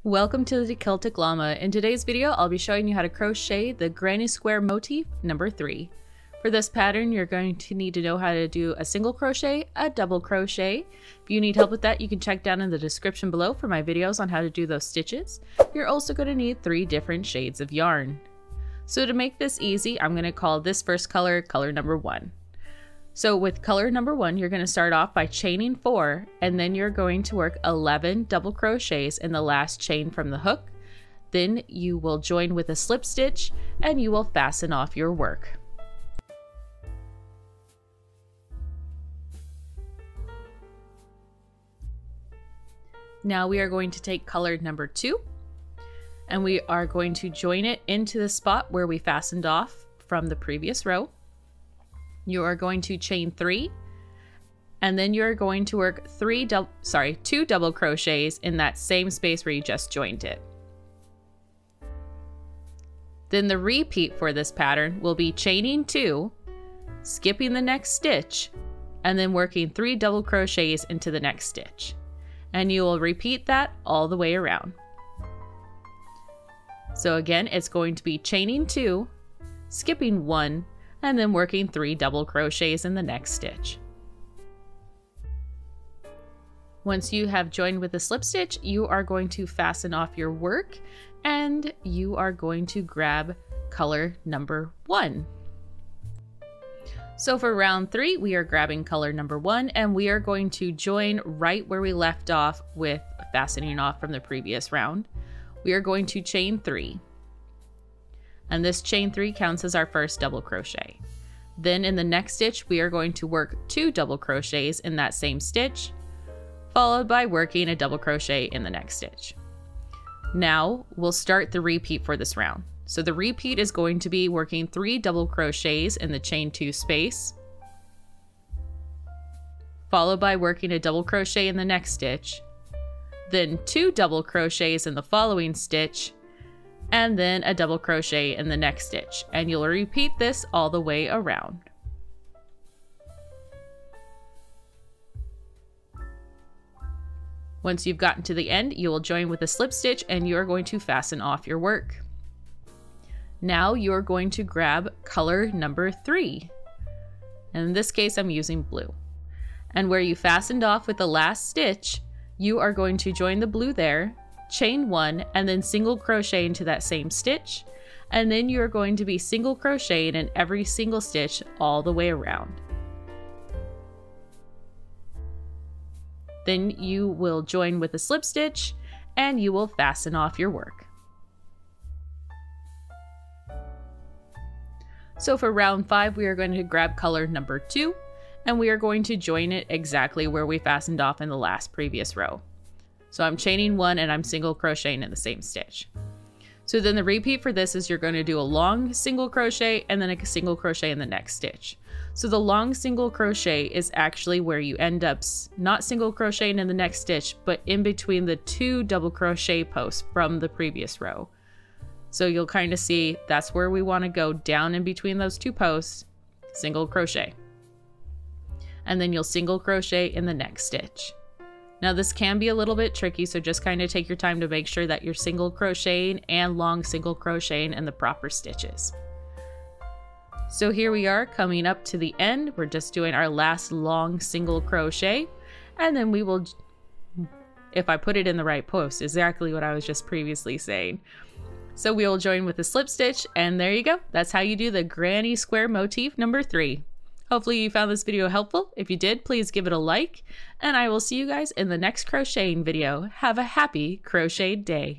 Welcome to the Celtic Llama. In today's video, I'll be showing you how to crochet the Granny Square Motif number 3. For this pattern, you're going to need to know how to do a single crochet, a double crochet. If you need help with that, you can check down in the description below for my videos on how to do those stitches. You're also going to need 3 different shades of yarn. So to make this easy, I'm going to call this first color, color number 1. So with color number 1, you're going to start off by chaining 4, and then you're going to work 11 double crochets in the last chain from the hook. Then you will join with a slip stitch and you will fasten off your work. Now we are going to take color number 2 and we are going to join it into the spot where we fastened off from the previous row. You are going to chain 3 and then you're going to work 2 double crochets in that same space where you just joined it. Then the repeat for this pattern will be chaining 2, skipping the next stitch, and then working 3 double crochets into the next stitch. And you will repeat that all the way around. So again, it's going to be chaining 2, skipping 1, and then working 3 double crochets in the next stitch. Once you have joined with a slip stitch, you are going to fasten off your work and you are going to grab color number 1. So for round 3, we are grabbing color number 1 and we are going to join right where we left off with fastening off from the previous round. We are going to chain 3. And this chain 3 counts as our first double crochet. Then in the next stitch, we are going to work 2 double crochets in that same stitch, followed by working a double crochet in the next stitch. Now we'll start the repeat for this round. So the repeat is going to be working 3 double crochets in the chain 2 space, followed by working a double crochet in the next stitch, then 2 double crochets in the following stitch, and then a double crochet in the next stitch, and you'll repeat this all the way around. Once you've gotten to the end, you will join with a slip stitch and you're going to fasten off your work. Now you're going to grab color number 3. And in this case, I'm using blue. And where you fastened off with the last stitch, you are going to join the blue there, chain 1, and then single crochet into that same stitch. And then you're going to be single crocheting in every single stitch all the way around. Then you will join with a slip stitch and you will fasten off your work. So for round 5, we are going to grab color number 2 and we are going to join it exactly where we fastened off in the last previous row. So I'm chaining 1 and I'm single crocheting in the same stitch. So then the repeat for this is you're going to do a long single crochet and then a single crochet in the next stitch. So the long single crochet is actually where you end up not single crocheting in the next stitch, but in between the 2 double crochet posts from the previous row. So you'll kind of see that's where we want to go, down in between those 2 posts, single crochet. And then you'll single crochet in the next stitch. Now this can be a little bit tricky, so just kind of take your time to make sure that you're single crocheting and long single crocheting in the proper stitches. So here we are coming up to the end. We're just doing our last long single crochet, and then we will, if I put it in the right post, exactly what I was just previously saying. So we will join with a slip stitch, and there you go. That's how you do the Granny Square Motif number 3. Hopefully you found this video helpful. If you did, please give it a like, and I will see you guys in the next crocheting video. Have a happy crocheted day.